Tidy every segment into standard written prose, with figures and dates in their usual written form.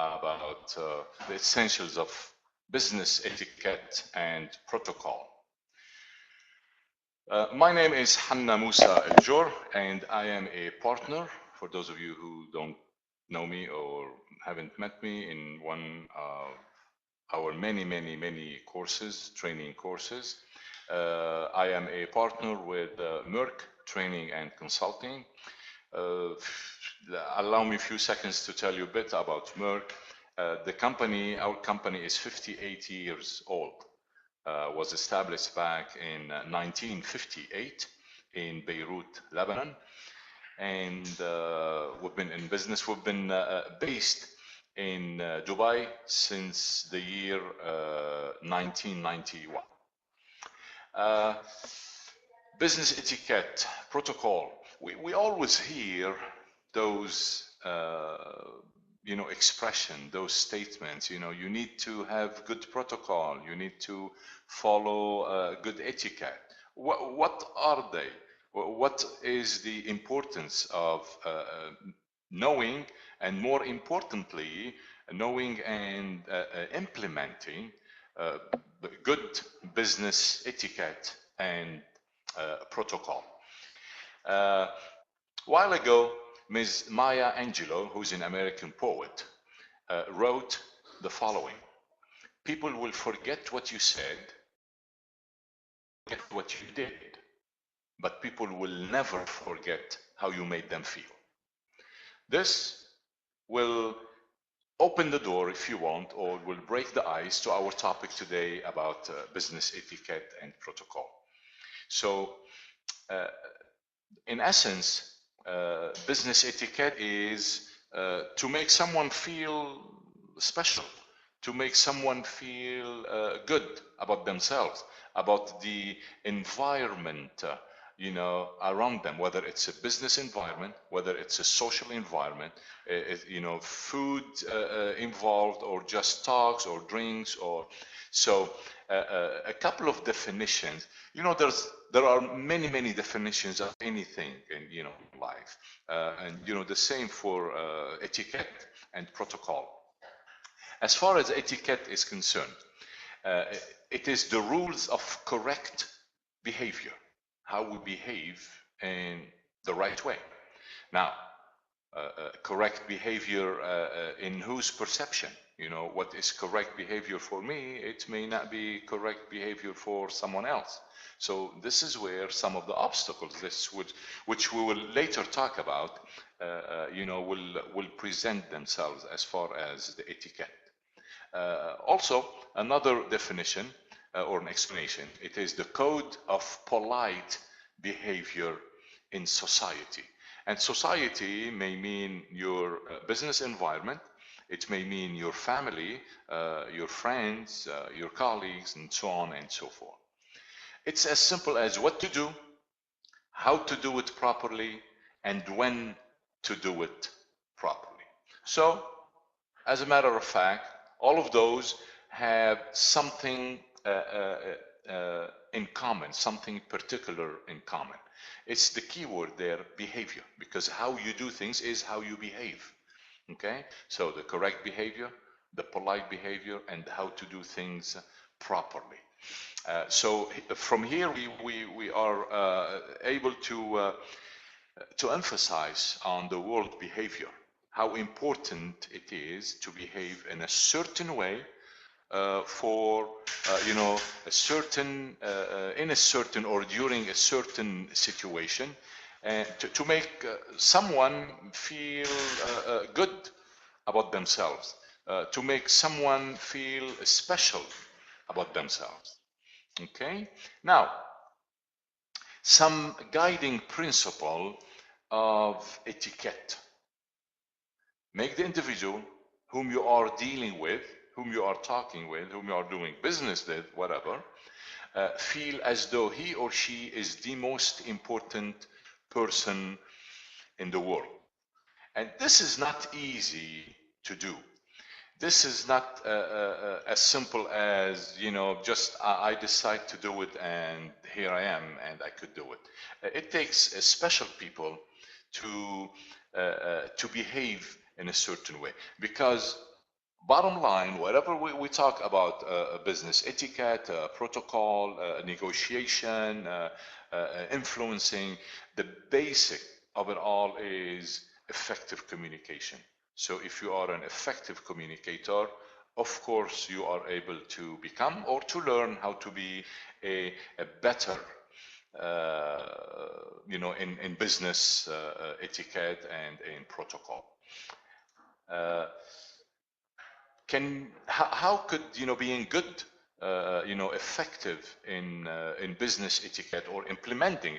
about the essentials of business etiquette and protocol. My name is Hanna Musa El-Jor, and I am a partner, for those of you who don't know me or haven't met me, in one of our many courses, training courses. I am a partner with Meirc Training and Consulting. Allow me a few seconds to tell you a bit about Meirc. Our company is 58 years old. Was established back in 1958 in Beirut, Lebanon. And we've been in business. We've been based in Dubai since the year 1991. Business etiquette, protocol. We always hear those expression, those statements. You need to have good protocol. You need to follow good etiquette. What are they? What is the importance of knowing, and more importantly, knowing and implementing good business etiquette and protocol? A while ago, Ms. Maya Angelou, who's an American poet, wrote the following: "People will forget what you said, forget what you did, but people will never forget how you made them feel." This will open the door, if you want, or will break the ice to our topic today about business etiquette and protocol. So, in essence, business etiquette is to make someone feel special, to make someone feel good about themselves, about the environment around them, whether it's a business environment, whether it's a social environment, food involved, or just talks or drinks. Or so a couple of definitions. There are many definitions of anything in life, and the same for etiquette and protocol. As far as etiquette is concerned, it is the rules of correct behavior, how we behave in the right way. Now, correct behavior in whose perception? What is correct behavior for me, it may not be correct behavior for someone else. So this is where some of the obstacles, which we will later talk about, will present themselves as far as the etiquette. Also, another definition or an explanation, it is the code of polite behavior in society. And society may mean your business environment, it may mean your family, your friends, your colleagues, and so on and so forth. It's as simple as what to do, how to do it properly, and when to do it properly. So, as a matter of fact, all of those have something in common, something particular in common. It's the key word there, behavior, because how you do things is how you behave. Okay? So the correct behavior, the polite behavior, and how to do things properly. So from here, we are able to emphasize on the word behavior, how important it is to behave in a certain way for a certain in a certain or during a certain situation, and to make someone feel good about themselves, to make someone feel special about themselves. Okay, now some guiding principle of etiquette. Make the individual whom you are dealing with, whom you are talking with, whom you are doing business with, whatever, feel as though he or she is the most important person in the world. And this is not easy to do. This is not as simple as, just I decide to do it and here I am and I could do it. It takes special people to behave in a certain way, because bottom line, whatever we talk about business etiquette, protocol, negotiation, influencing, the basic of it all is effective communication. So if you are an effective communicator, of course you are able to become or to learn how to be a better in business etiquette and in protocol. How could being good effective in business etiquette, or implementing,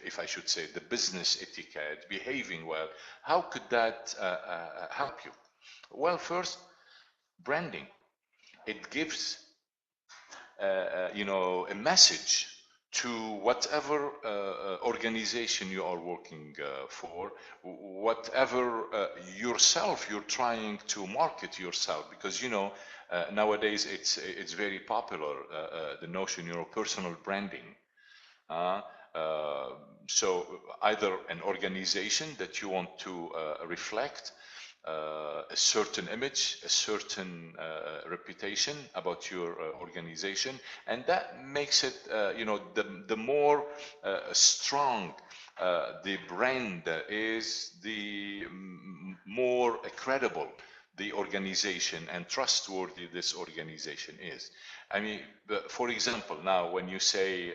if I should say, the business etiquette, behaving well, how could that help you? Well, first, branding. It gives a message to whatever organization you are working for, whatever yourself you're trying to market yourself, because nowadays it's very popular, the notion, personal branding. Uh, so either an organization that you want to reflect a certain image, a certain reputation about your organization, and that makes it, the more strong the brand is, the more credible the organization and trustworthy this organization is. I mean, for example, now when you say,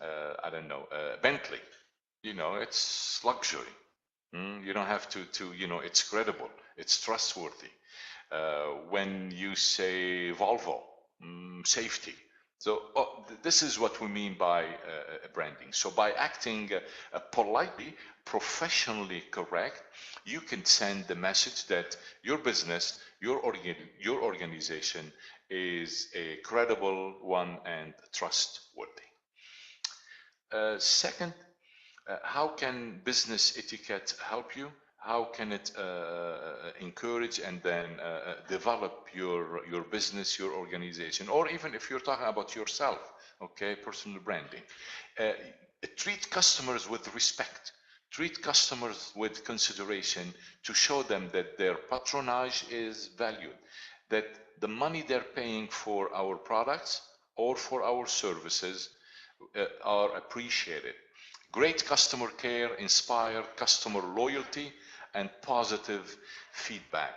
I don't know, Bentley, it's luxury. You don't have to, it's credible, it's trustworthy. When you say Volvo, safety. So this is what we mean by branding. So by acting politely, professionally correct, you can send the message that your business, your organization is a credible one and trustworthy. Second, how can business etiquette help you? How can it encourage and then develop your business, your organization, or even if you're talking about yourself, okay, personal branding. Treat customers with respect. Treat customers with consideration to show them that their patronage is valued, that the money they're paying for our products or for our services are appreciated. Great customer care inspire customer loyalty and positive feedback.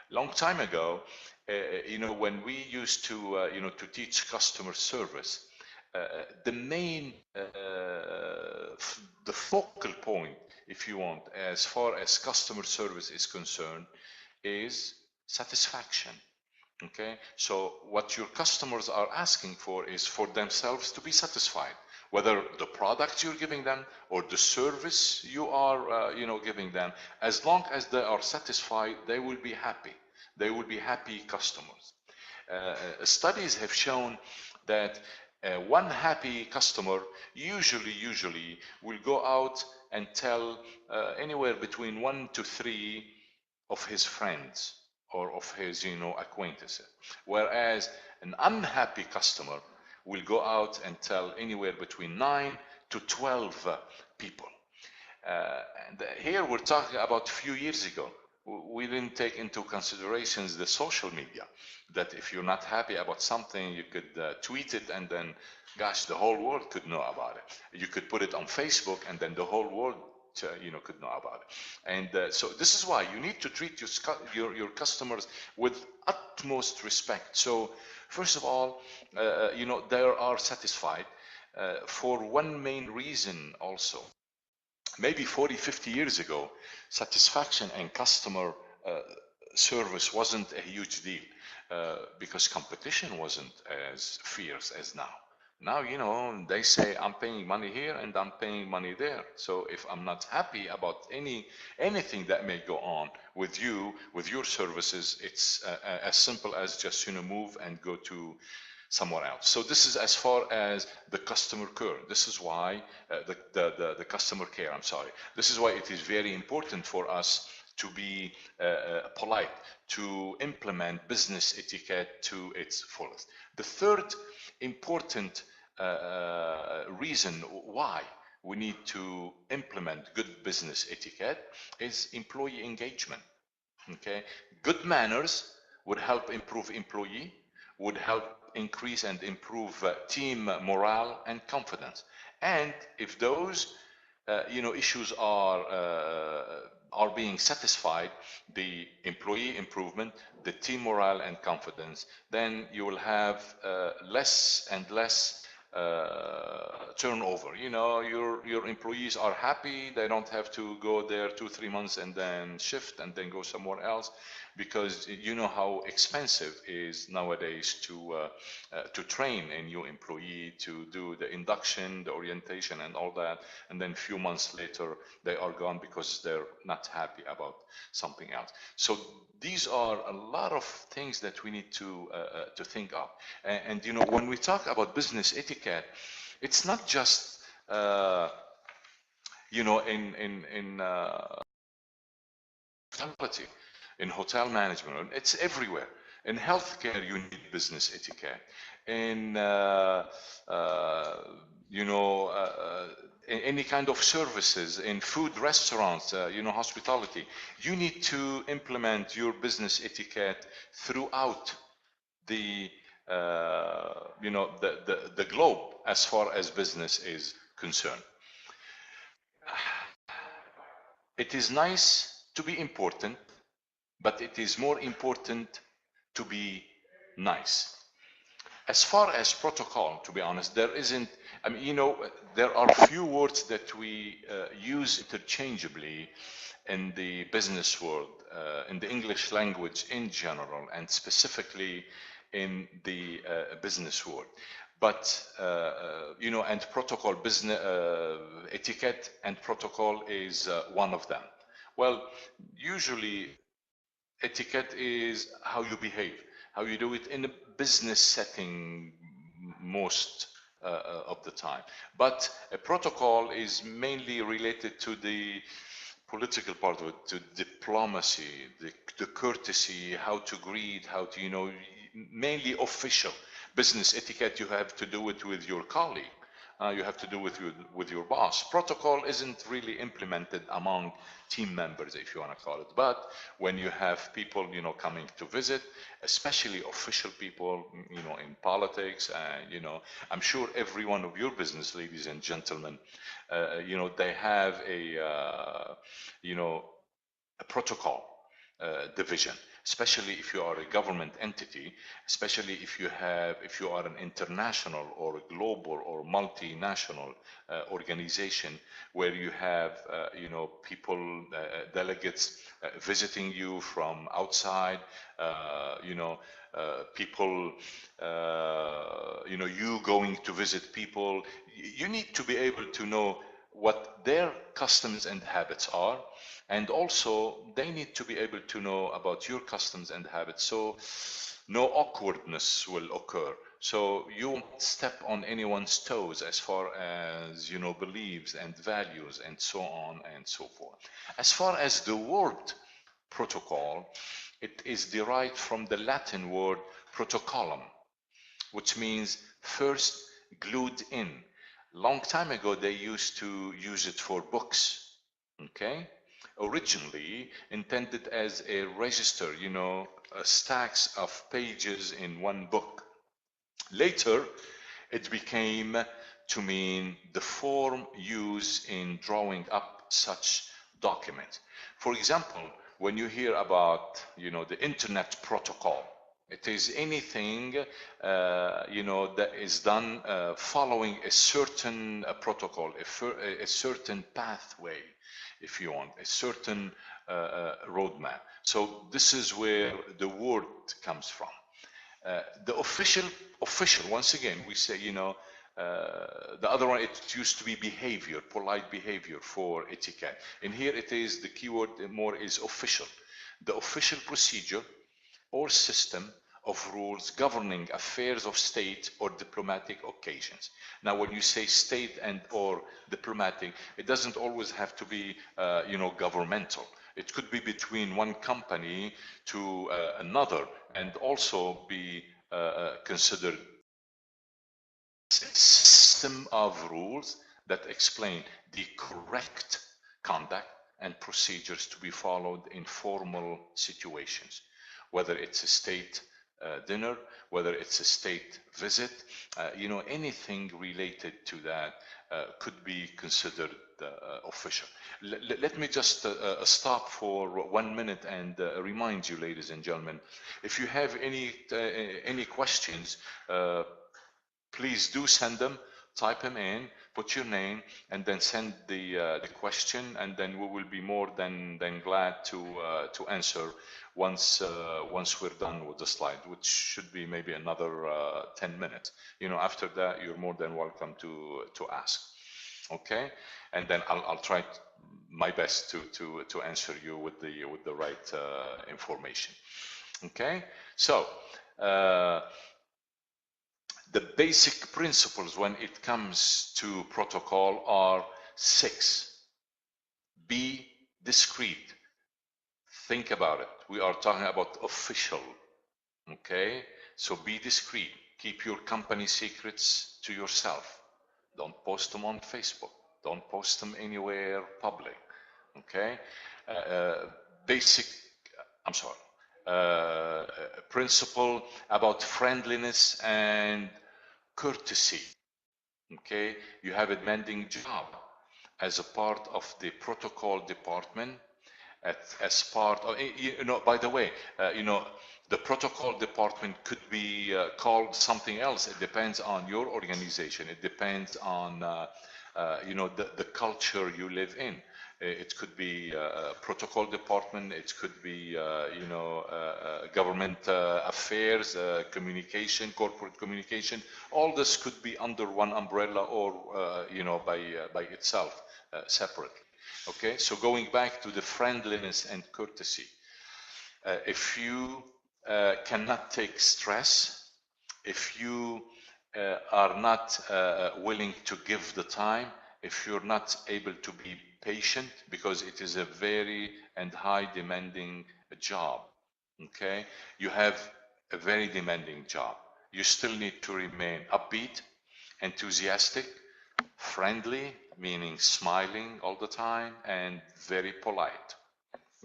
Long time ago, when we used to, to teach customer service, the main, the focal point, if you want, as far as customer service is concerned, is satisfaction. Okay, so what your customers are asking for is for themselves to be satisfied, whether the product you're giving them or the service you are giving them. As long as they are satisfied, they will be happy. They will be happy customers. Studies have shown that one happy customer usually will go out and tell anywhere between 1 to 3 of his friends or of his acquaintances, whereas an unhappy customer will go out and tell anywhere between 9 to 12 people. And here we're talking about a few years ago. We didn't take into considerations the social media, that if you're not happy about something, you could tweet it, and then, gosh, the whole world could know about it. You could put it on Facebook, and then the whole world could know about it. And so this is why you need to treat your customers with utmost respect. So first of all, they are satisfied for one main reason also. Maybe 40, 50 years ago, satisfaction and customer service wasn't a huge deal because competition wasn't as fierce as now. Now, they say I'm paying money here and I'm paying money there. So if I'm not happy about anything that may go on with you, with your services, it's as simple as just, move and go to somewhere else. So this is as far as the customer care. This is why the customer care, I'm sorry. This is why it is very important for us to be polite, to implement business etiquette to its fullest. The third important reason why we need to implement good business etiquette is employee engagement. Okay, good manners would help improve employee, would help increase and improve team morale and confidence. And if those issues are being satisfied, the employee improvement, the team morale and confidence, then you will have less and less turnover. Your employees are happy. They don't have to go there 2 3 months and then shift and then go somewhere else, because you know how expensive is nowadays to train a new employee, to do the induction, the orientation and all that, and then a few months later they are gone because they're not happy about something else. So these are a lot of things that we need to think of. And when we talk about business etiquette, it's not just in hospitality, in hotel management. It's everywhere. In healthcare, you need business etiquette. In you know, in any kind of services, in food restaurants, hospitality, you need to implement your business etiquette throughout the the globe as far as business is concerned. It is nice to be important, but it is more important to be nice. As far as protocol, to be honest, there isn't, I mean, there are few words that we use interchangeably in the business world, in the English language in general, and specifically in the business world. But, and protocol, business etiquette and protocol is one of them. Well, usually etiquette is how you behave, how you do it in a business setting most of the time. But a protocol is mainly related to the political part of it, to diplomacy, the courtesy, how to greet, how to, mainly official. Business etiquette, you have to do it with your colleague. You have to do with your boss. Protocol isn't really implemented among team members, if you want to call it. But when you have people, coming to visit, especially official people, in politics, I'm sure every one of your business, ladies and gentlemen, they have a protocol division, especially if you are a government entity, especially if you are an international or a global or multinational organization, where you have people, delegates visiting you from outside, people, you going to visit people. You need to be able to know what their customs and habits are, and also they need to be able to know about your customs and habits, so no awkwardness will occur. So you won't step on anyone's toes as far as beliefs and values and so on and so forth. As far as the word protocol, it is derived from the Latin word protocollum, which means first glued in. Long time ago, they used to use it for books, okay? Originally intended as a register, stacks of pages in one book. Later, it became to mean the form used in drawing up such documents. For example, when you hear about, the internet protocol, it is anything, that is done following a certain protocol, a certain pathway, if you want, a certain roadmap. So this is where the word comes from. The official, once again, we say, the other one, it used to be behavior, polite behavior for etiquette. And here it is, the keyword more is official. The official procedure or system of rules governing affairs of state or diplomatic occasions. Now, when you say state and or diplomatic, it doesn't always have to be, governmental. It could be between one company to another, and also be considered a system of rules that explain the correct conduct and procedures to be followed in formal situations, whether it's a state dinner, whether it's a state visit, anything related to that could be considered official. Let me just stop for 1 minute and remind you, ladies and gentlemen, if you have any questions, please do send them. Type them in, put your name, and then send the question, and then we will be more than glad to answer once we're done with the slide, which should be maybe another 10 minutes. After that, you're more than welcome to ask. Okay, and then I'll try my best to answer you with the right information. Okay, so. The basic principles when it comes to protocol are 6. Be discreet. Think about it. We are talking about official. Okay? So be discreet. Keep your company secrets to yourself. Don't post them on Facebook. Don't post them anywhere public. Okay? Basic, I'm sorry. Principle about friendliness and courtesy. Okay, you have a demanding job as a part of the protocol department, as part of, by the way, the protocol department could be called something else. It depends on your organization. It depends on the culture you live in. It could be a protocol department. It could be government affairs, communication, corporate communication. All this could be under one umbrella, or by itself, separately. Okay, so going back to the friendliness and courtesy, if you cannot take stress, if you are not willing to give the time, if you're not able to be patient, because it is a very and high demanding job, okay? You have a very demanding job. You still need to remain upbeat, enthusiastic, friendly, meaning smiling all the time, and very polite,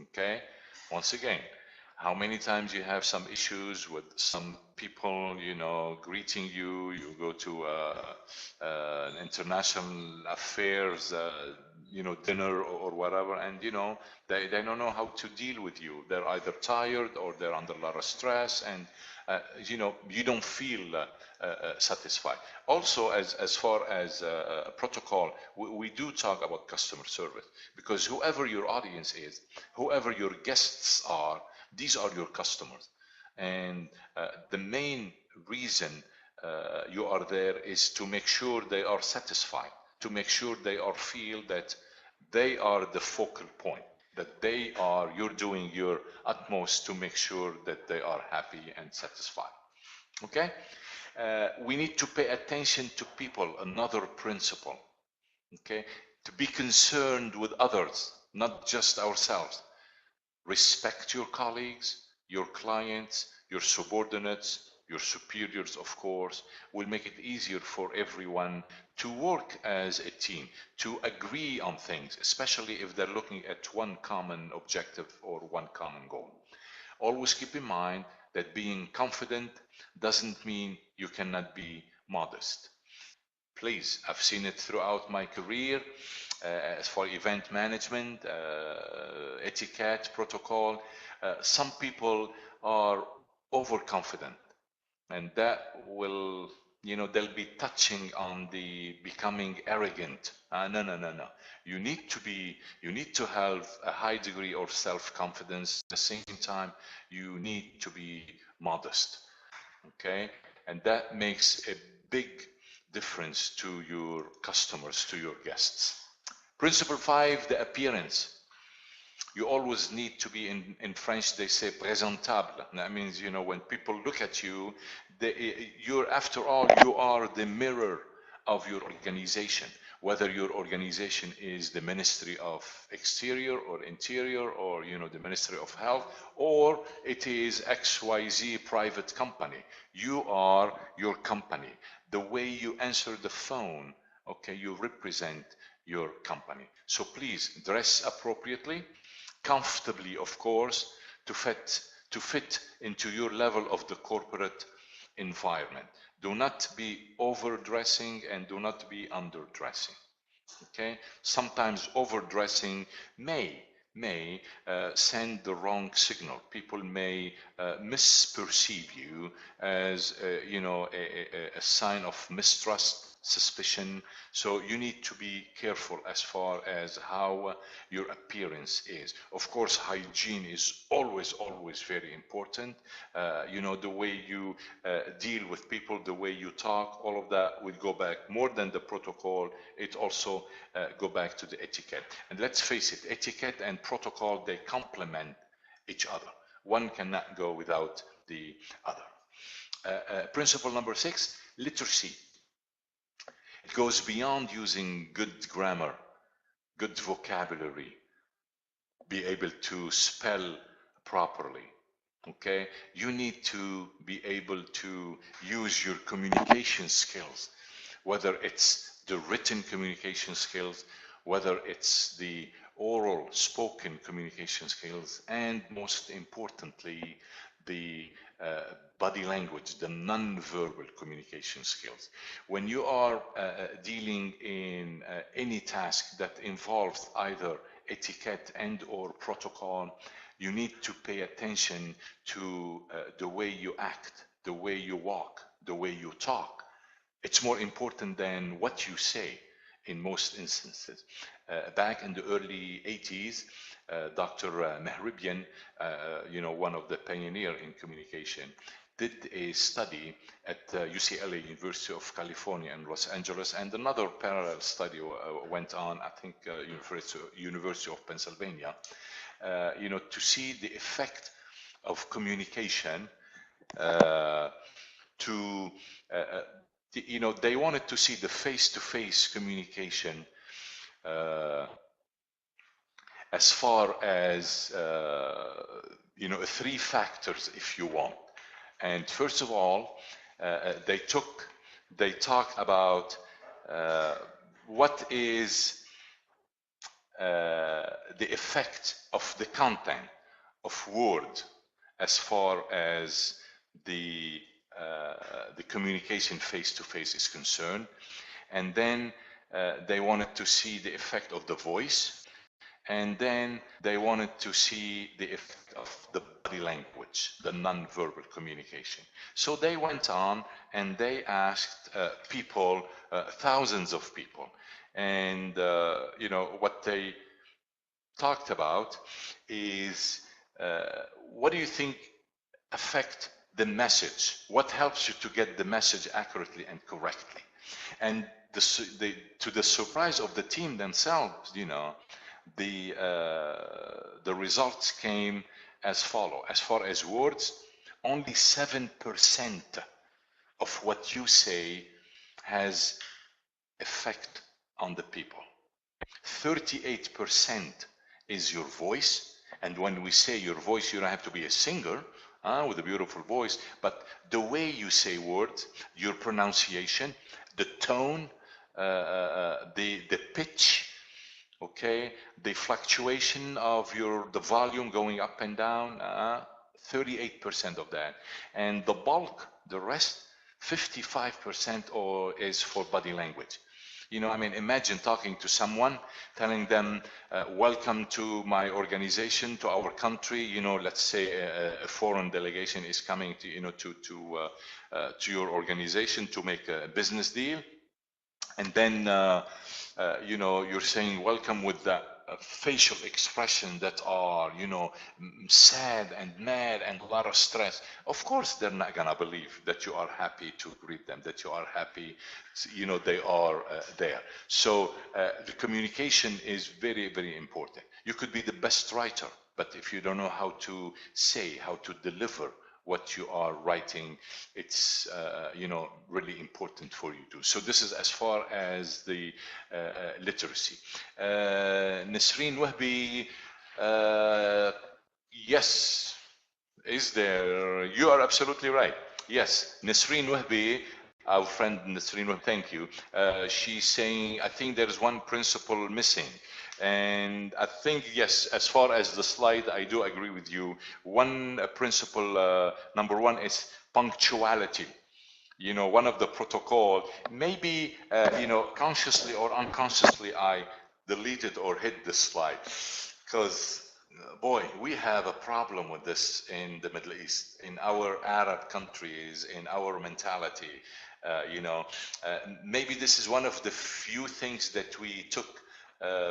okay? Once again, how many times you have some issues with some people, greeting you, you go to an international affairs, dinner or whatever, and they don't know how to deal with you. They're either tired or they're under a lot of stress, and you don't feel satisfied. Also, as far as protocol, we do talk about customer service, because whoever your audience is, whoever your guests are, these are your customers. And the main reason you are there is to make sure they are satisfied, to make sure they are feel that they are the focal point, that you're doing your utmost to make sure that they are happy and satisfied. Okay? We need to pay attention to people, another principle. Okay? To be concerned with others, not just ourselves. Respect your colleagues, your clients, your subordinates, your superiors, of course, will make it easier for everyone to work as a team, to agree on things, especially if they're looking at one common objective or one common goal. Always keep in mind that being confident doesn't mean you cannot be modest. Please, I've seen it throughout my career, as for event management, etiquette, protocol. Some people are overconfident, and that will, they'll be touching on the becoming arrogant. No. You need to have a high degree of self-confidence. At the same time, you need to be modest. Okay, and that makes a big difference to your customers, to your guests. Principle 5, the appearance. You always need to be, in French they say présentable. That means, when people look at you, after all, you are the mirror of your organization. Whether your organization is the Ministry of Exterior or Interior, or the Ministry of Health, or it is XYZ private company, you are your company. The way you answer the phone, okay, you represent your company. So please dress appropriately, comfortably, of course, to fit into your level of the corporate environment. Do not be overdressing and do not be underdressing. Okay, sometimes overdressing may send the wrong signal. People may misperceive you as a sign of mistrust, suspicion. So you need to be careful as far as how your appearance is. Of course, hygiene is always very important. The way you deal with people, the way you talk, all of that will go back more than the protocol. It also go back to the etiquette. And let's face it, etiquette and protocol, they complement each other. One cannot go without the other. Principle number 6, literacy. It goes beyond using good grammar, good vocabulary, be able to spell properly. Okay, you need to be able to use your communication skills, whether it's the written communication skills, whether it's the oral spoken communication skills, and most importantly, the body language, the non-verbal communication skills. When you are dealing in any task that involves either etiquette and or protocol, you need to pay attention to the way you act, the way you walk, the way you talk. It's more important than what you say in most instances. Back in the early 80s, Dr. Meirc, one of the pioneers in communication, did a study at UCLA, University of California in Los Angeles, and another parallel study went on, I think, University of Pennsylvania, to see the effect of communication they wanted to see the face-to-face communication as far as, 3 factors, if you want. And first of all, they talked about what is the effect of the content of word as far as the communication face-to-face is concerned. And then they wanted to see the effect of the voice. And then they wanted to see the effect of the body language, the non-verbal communication. So they went on and they asked people, thousands of people. And, what they talked about is, what do you think affect the message? What helps you to get the message accurately and correctly? And to the surprise of the team themselves, the results came as follow. As far as words, only 7% of what you say has effect on the people. 38% is your voice. And when we say your voice, you don't have to be a singer with a beautiful voice, but the way you say words, your pronunciation, the tone, the pitch, okay, the fluctuation of the volume going up and down, 38% of that. And the bulk, the rest, 55% is for body language. Imagine talking to someone, telling them, welcome to my organization, to our country. Let's say a foreign delegation is coming to your organization to make a business deal. And then, you're saying welcome with that facial expression that are, sad and mad and a lot of stress. Of course, they're not gonna believe that you are happy to greet them, that you are happy, they are there. So the communication is very, very important. You could be the best writer, but if you don't know how to say, how to deliver what you are writing, it's really important for you too. So this is as far as the literacy. Nasreen Wahbi, yes, is there? You are absolutely right. Yes, Nasreen Wahbi our friend Nasreen, thank you. She's saying, I think there is one principle missing. And I think, yes, as far as the slide, I do agree with you. One principle, number one, is punctuality. You know, one of the protocol, maybe, you know, consciously or unconsciously, I deleted or hid this slide because, boy, we have a problem with this in the Middle East, in our Arab countries, in our mentality. You know, maybe this is one of the few things that we took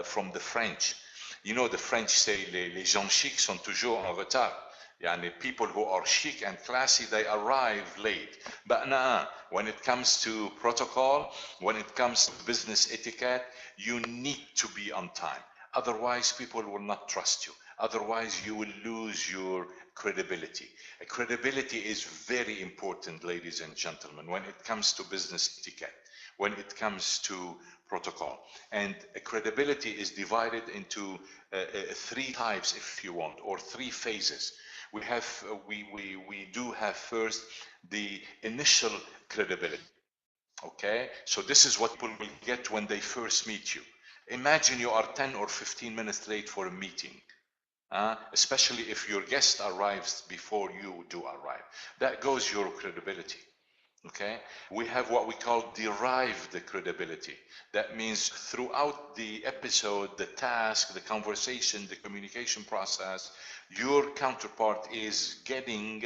from the French. You know, the French say les gens chics sont toujours en retard. Yani people who are chic and classy, they arrive late. But nah, when it comes to protocol, when it comes to business etiquette, you need to be on time. Otherwise, people will not trust you. Otherwise, you will lose your credibility. Credibility is very important, ladies and gentlemen, when it comes to business etiquette, when it comes to protocol. And credibility is divided into three types, if you want, or three phases. We have, we do have first the initial credibility. Okay, so this is what people will get when they first meet you. Imagine you are 10 or 15 minutes late for a meeting. Especially if your guest arrives before you do arrive. That goes your credibility. Okay, we have what we call derived credibility. That means throughout the episode, the task, the conversation, the communication process, your counterpart is getting,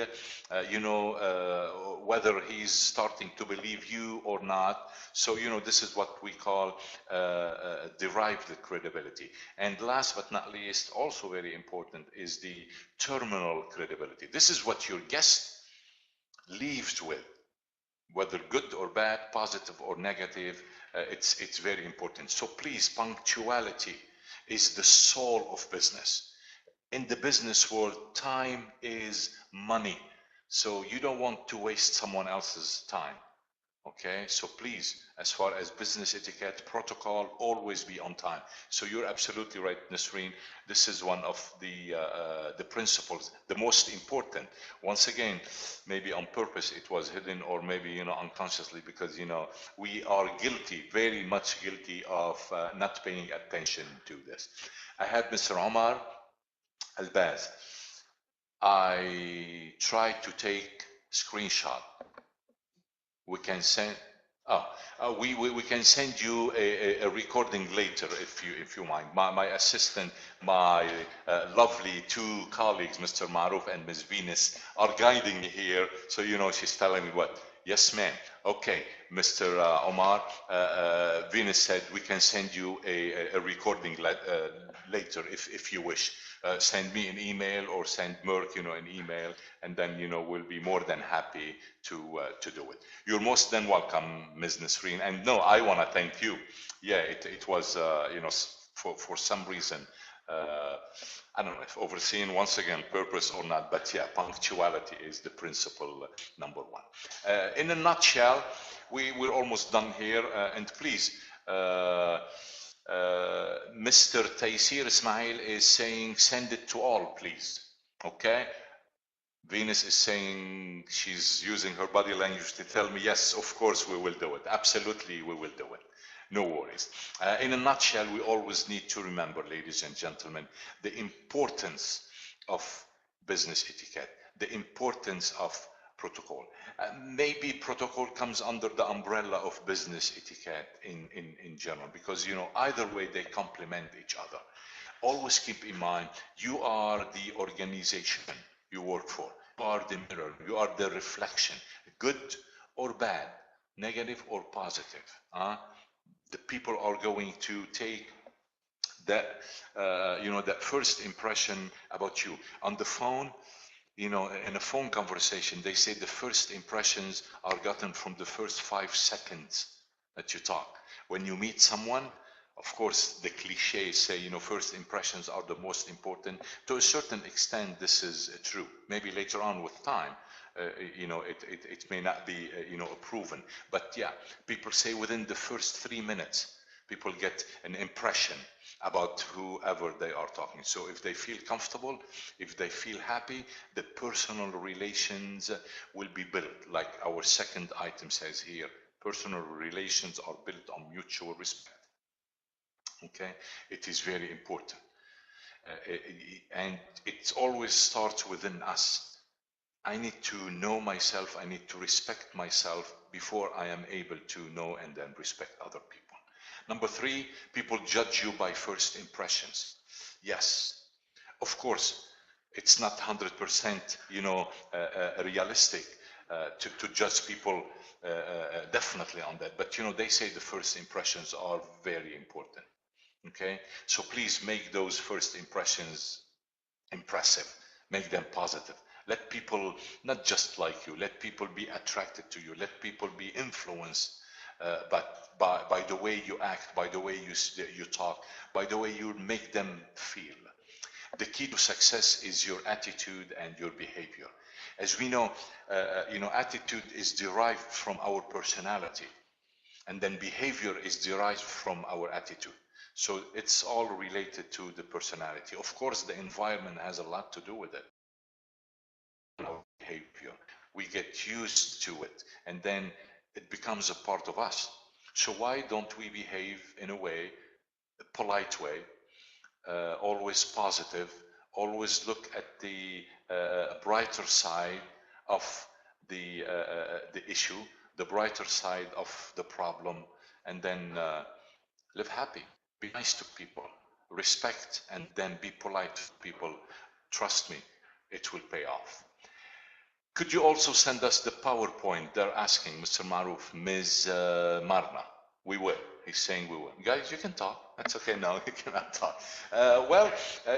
whether he's starting to believe you or not. So, you know, this is what we call derived credibility. And last but not least, also very important, is the terminal credibility. This is what your guest leaves with. Whether good or bad, positive or negative, it's very important. So please, punctuality is the soul of business. In the business world, time is money. So you don't want to waste someone else's time. Okay, so please, as far as business etiquette, protocol, always be on time. So you're absolutely right, Nasreen. This is one of the principles, the most important. Once again, maybe on purpose it was hidden, or maybe, you know, unconsciously, because, you know, we are guilty, very much guilty of not paying attention to this. I have Mr. Omar Albaz. I tried to take screenshot. We can send, we can send you a recording later if you mind. My assistant, my lovely two colleagues, Mr. Maruf and Ms. Venus, are guiding me here. So, you know, she's telling me what. Yes, ma'am. Okay, Mr. Omar, Venus said we can send you a recording later if you wish. Send me an email or send Meirc, you know, an email, and then, you know, we'll be more than happy to do it. You're most than welcome, Ms. Nasreen. And no, I want to thank you. Yeah, it was, you know, for some reason, I don't know if overseeing, once again, purpose or not, but yeah, punctuality is the principle number one. In a nutshell, we're almost done here, and please, Mr. Taysir Ismail is saying, send it to all, please. Okay? Venus is saying she's using her body language to tell me, yes, of course we will do it. Absolutely, we will do it. No worries. In a nutshell, we always need to remember, ladies and gentlemen, the importance of business etiquette, the importance of protocol. Maybe protocol comes under the umbrella of business etiquette in general, because, you know, either way they complement each other. Always keep in mind, you are the organization you work for. You are the mirror, you are the reflection, good or bad, negative or positive. The people are going to take that, that first impression about you. On the phone, you know, in a phone conversation, they say the first impressions are gotten from the first 5 seconds that you talk. When you meet someone, of course, the cliches say, you know, first impressions are the most important. To a certain extent, this is true. Maybe later on with time, it may not be, proven. But yeah, people say within the first 3 minutes, People get an impression about whoever they are talking. So if they feel comfortable, if they feel happy, the personal relations will be built. Like our second item says here, personal relations are built on mutual respect. Okay, it is very important. And it always starts within us. I need to know myself, I need to respect myself before I am able to know and then respect other people. Number three, people judge you by first impressions. Yes, of course, it's not 100%, realistic to judge people definitely on that. But, they say the first impressions are very important. Okay, so please make those first impressions impressive, make them positive. Let people not just like you, let people be attracted to you, let people be influenced but by the way you act, by the way you talk, by the way you make them feel. The key to success is your attitude and your behavior. As we know, attitude is derived from our personality, and then behavior is derived from our attitude. So it's all related to the personality. Of course, the environment has a lot to do with it. Our behavior, we get used to it, and then it becomes a part of us. So why don't we behave in a way, a polite way, always positive, always look at the brighter side of the issue, the brighter side of the problem, and then live happy, be nice to people, respect, and then be polite to people. Trust me, it will pay off. Could you also send us the PowerPoint? They're asking, Mr. Maruf, Ms. Marna. We will. He's saying we will. Guys, you can talk. That's okay. No, you cannot talk.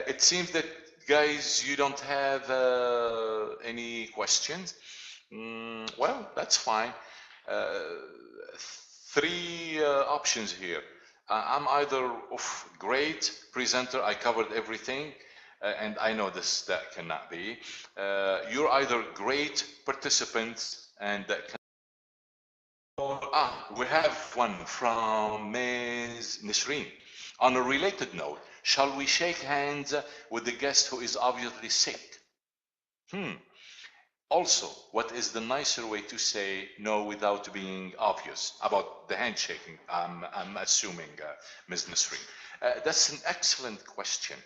It seems that, guys, you don't have any questions. Well, that's fine. Three options here. I'm either great presenter, I covered everything, and I know that cannot be. You're either great participants and that can. We have one from Ms. Nisreen. On a related note, shall we shake hands with the guest who is obviously sick? Also, what is the nicer way to say no without being obvious about the handshaking? I'm assuming, Ms. Nisreen. That's an excellent question.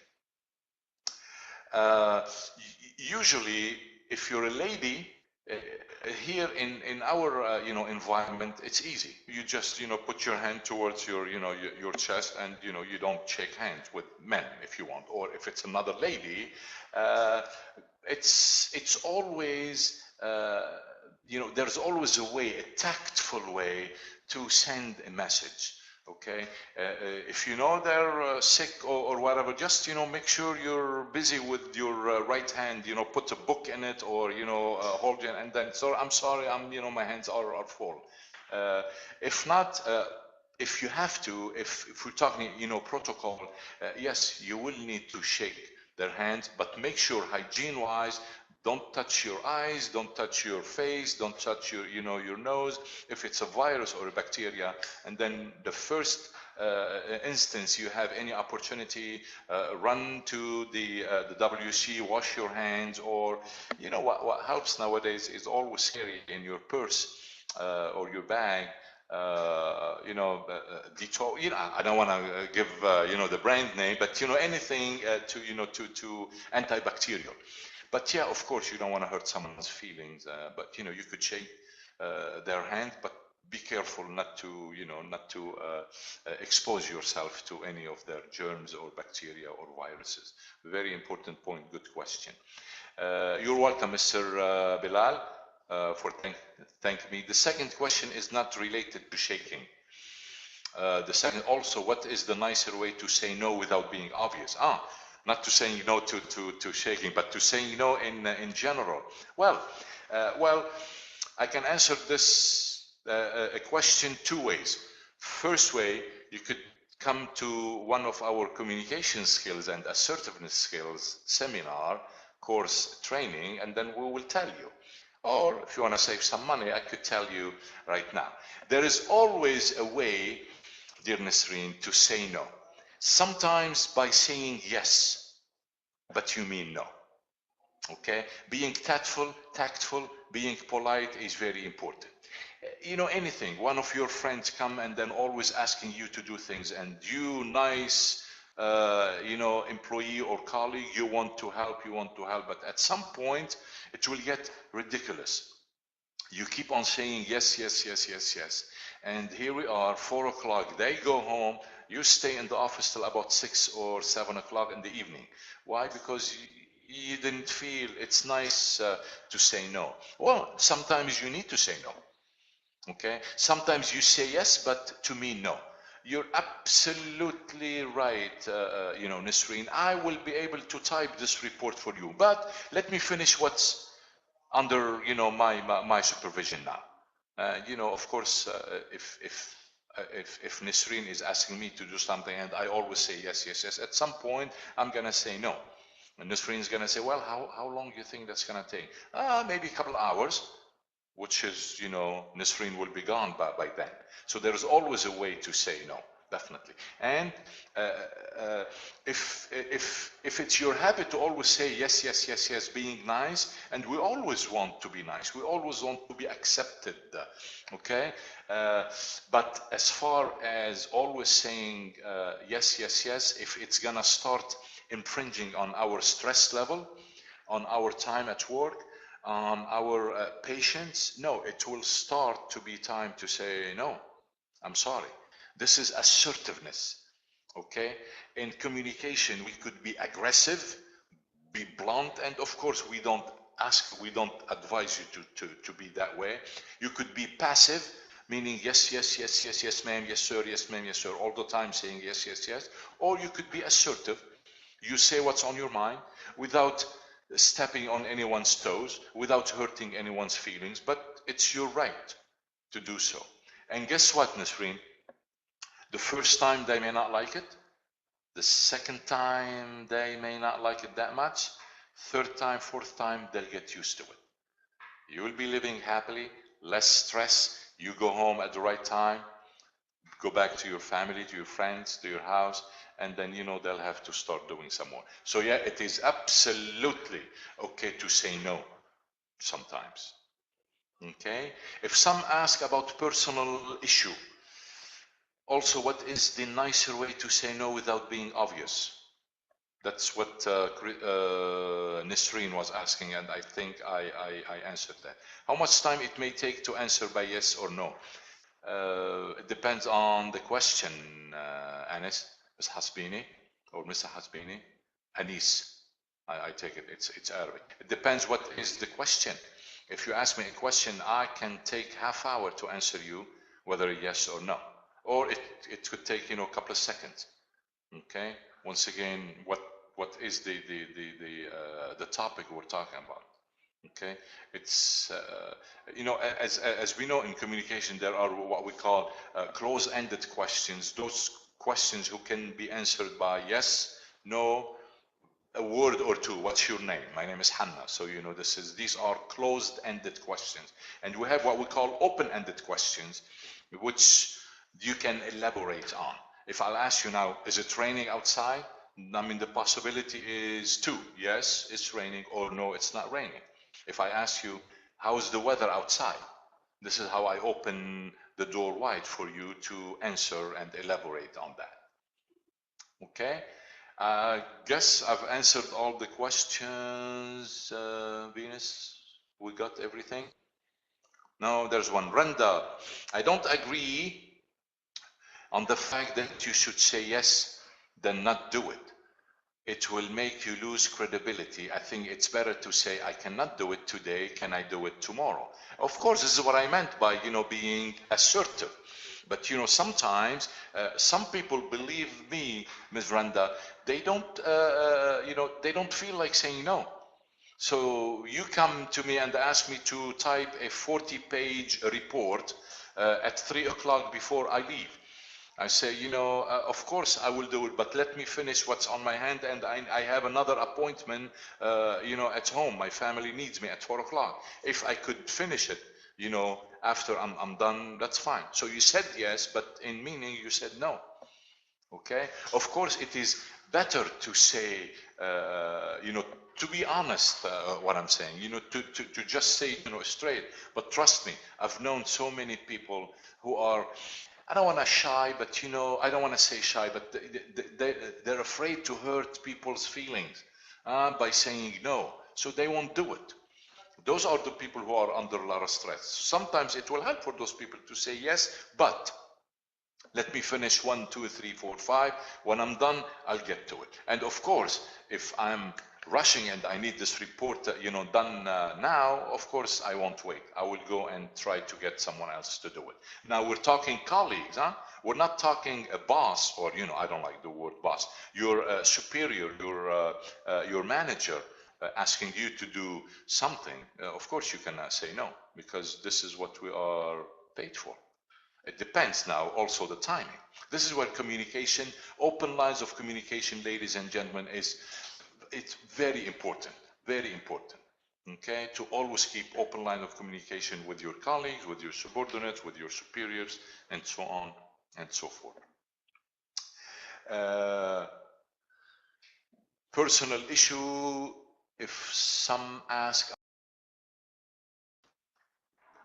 Usually, if you're a lady, here in our environment, it's easy. You just put your hand towards your chest, and you don't shake hands with men if you want. Or if it's another lady, it's always there's always a way, a tactful way to send a message. Okay, if you know they're sick or whatever, just make sure you're busy with your right hand. Put a book in it, or hold it, and then I'm sorry, my hands are full. If not, if you have to, if we're talking protocol, yes, you will need to shake their hands, but make sure hygiene-wise. Don't touch your eyes, don't touch your face, don't touch your nose. If it's a virus or a bacteria, and then the first instance you have any opportunity, run to the WC, wash your hands, or what helps nowadays is always carry in your purse or your bag. Dettol. I don't want to give the brand name, but anything to antibacterial. But yeah, of course, you don't want to hurt someone's feelings. But you could shake their hand, but be careful not to expose yourself to any of their germs or bacteria or viruses. Very important point. Good question. You're welcome, Mr. Bilal, for thank me. The second question is not related to shaking. The second also, what is the nicer way to say no without being obvious? Not to saying no to shaking, but to saying no in general. Well, I can answer this a question two ways. First way, you could come to one of our communication skills and assertiveness skills seminar, course, training, and then we will tell you. Or if you want to save some money, I could tell you right now. There is always a way dear Nasreen, to say no. Sometimes by saying yes, but you mean no. Okay? Being tactful, being polite is very important. You know, anything, one of your friends come and then always asking you to do things, and you nice, you know, employee or colleague, you want to help, but at some point it will get ridiculous. You keep on saying yes, yes, yes, yes, yes. And here we are, 4 o'clock. They go home. You stay in the office till about 6 or 7 o'clock in the evening. Why? Because you didn't feel it's nice to say no. Well, sometimes you need to say no. Okay? Sometimes you say yes, but to me, no. You're absolutely right, you know, Nisreen. I will be able to type this report for you, but let me finish what's under, you know, my supervision now. You know, of course, if Nisreen is asking me to do something and I always say yes, yes, yes, at some point I'm gonna say no. And Nisreen is gonna say, well, how long do you think that's gonna take? Maybe a couple of hours, which is, you know, Nisreen will be gone by then. So there's always a way to say no, definitely. And if it's your habit to always say yes, yes, yes, yes, being nice, and we always want to be nice, we always want to be accepted, okay? But as far as always saying yes, yes, yes, if it's gonna start infringing on our stress level, on our time at work, on our patience, no, it will start to be time to say no. I'm sorry. This is assertiveness. Okay? In communication, we could be aggressive, be blunt, and of course, we don't advise you to be that way. You could be passive, meaning yes, yes, yes, yes, yes, ma'am, yes, sir, yes, ma'am, yes, sir, all the time saying yes, yes, yes. Or you could be assertive. You say what's on your mind without stepping on anyone's toes, without hurting anyone's feelings, but it's your right to do so. And guess what, Nasreen? The first time they may not like it. The second time they may not like it that much. Third time, fourth time, they'll get used to it. You will be living happily, less stress. You go home at the right time, go back to your family, to your friends, to your house, and then, you know, they'll have to start doing some more. So yeah, it is absolutely okay to say no sometimes. Okay? If some ask about personal issue, also, what is the nicer way to say no without being obvious? That's what Nisreen was asking, and I think I answered that. How much time it may take to answer by yes or no? It depends on the question, Anis, Ms. Hasbini, or Mr. Hasbini, Anis. I take it, it's Arabic. It depends what is the question. If you ask me a question, I can take half hour to answer you whether yes or no. Or it could take, you know, a couple of seconds. Okay. Once again, what is the topic we're talking about? Okay. It's you know, as we know in communication, there are what we call close-ended questions. Those questions who can be answered by yes, no, a word or two. What's your name? My name is Hanna. So, you know, these are closed-ended questions. And we have what we call open-ended questions, which you can elaborate on. If I'll ask you now, is it raining outside? I mean, the possibility is two. Yes, it's raining, or no, it's not raining. If I ask you, how's the weather outside? This is how I open the door wide for you to answer and elaborate on that. Okay? I guess I've answered all the questions, Venus. We got everything? No, there's one. Renda, I don't agree on the fact that you should say yes, then not do it. It will make you lose credibility. I think it's better to say, I cannot do it today. Can I do it tomorrow? Of course, this is what I meant by, you know, being assertive. But, you know, sometimes some people, believe me, Ms. Randa, they don't, you know, they don't feel like saying no. So you come to me and ask me to type a 40-page report at 3 o'clock before I leave. I say, you know, of course I will do it, but let me finish what's on my hand, and I have another appointment, you know, at home. My family needs me at 4 o'clock. If I could finish it after I'm done, that's fine. So you said yes, but in meaning you said no. Okay. Of course, it is better to say, to be honest, what I'm saying, to just say, straight. But trust me, I've known so many people who are, I don't want to shy, but I don't want to say shy, but they're afraid to hurt people's feelings by saying no. So they won't do it. Those are the people who are under a lot of stress. Sometimes it will help for those people to say yes, but let me finish 1, 2, 3, 4, 5. When I'm done, I'll get to it. And of course, if I'm rushing and I need this report, done now, of course, I won't wait. I will go and try to get someone else to do it. Now, we're talking colleagues, huh? We're not talking a boss, or, I don't like the word boss. Your superior, your manager asking you to do something. Of course, you can say no, because this is what we are paid for. It depends now also the timing. This is where communication, open lines of communication, ladies and gentlemen, it's very important, okay? To always keep open line of communication with your colleagues, with your subordinates, with your superiors, and so on and so forth. Personal issue, if some ask,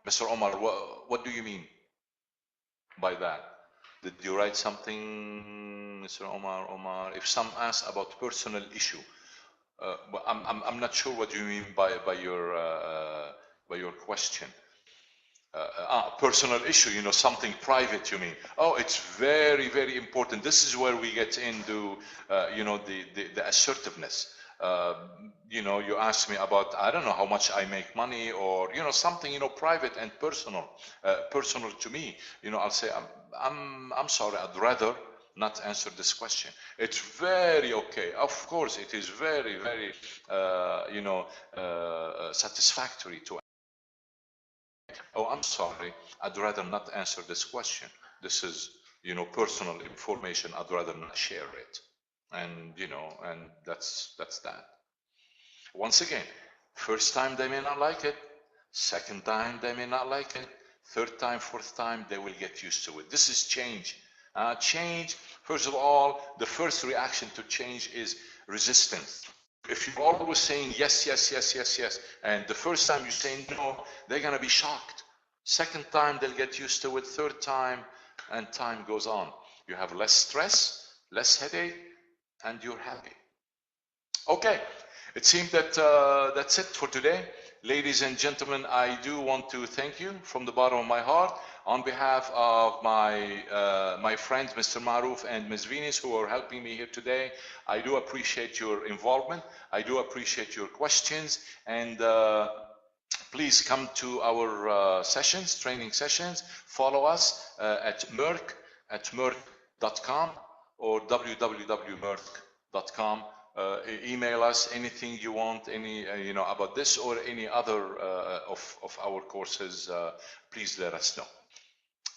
Mr. Omar, what do you mean by that? Did you write something, Mr. Omar? If some ask about personal issue, I'm not sure what you mean by your question. Personal issue, something private, you mean? Oh, it's very, very important. This is where we get into, the assertiveness. You ask me about, I don't know how much I make money, or something private and personal to me. I'll say I'm sorry, I'd rather not answer this question. It's very okay. Of course, it is very, very satisfactory to. Oh, I'm sorry, I'd rather not answer this question. This is personal information. I'd rather not share it. And and that's that. Once again, first time they may not like it, second time they may not like it, third time, fourth time, they will get used to it. This is change. Change, first of all, the first reaction to change is resistance. If you're always saying yes, yes, yes, yes, yes, and the first time you say no, they're gonna be shocked. Second time, they'll get used to it. Third time, and time goes on. You have less stress, less headache, and you're happy. Okay, it seems that that's it for today. Ladies and gentlemen, I do want to thank you from the bottom of my heart on behalf of my friends, Mr. Maruf and Ms. Venus, who are helping me here today. I do appreciate your involvement. I do appreciate your questions, and please come to our sessions, training sessions. Follow us at meirc.com or www.meirc.com. Email us anything you want, about this or any other of our courses. Please let us know.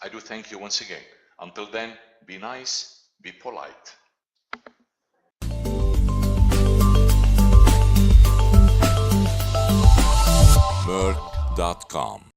I do thank you once again. Until then, be nice, be polite. Meirc.com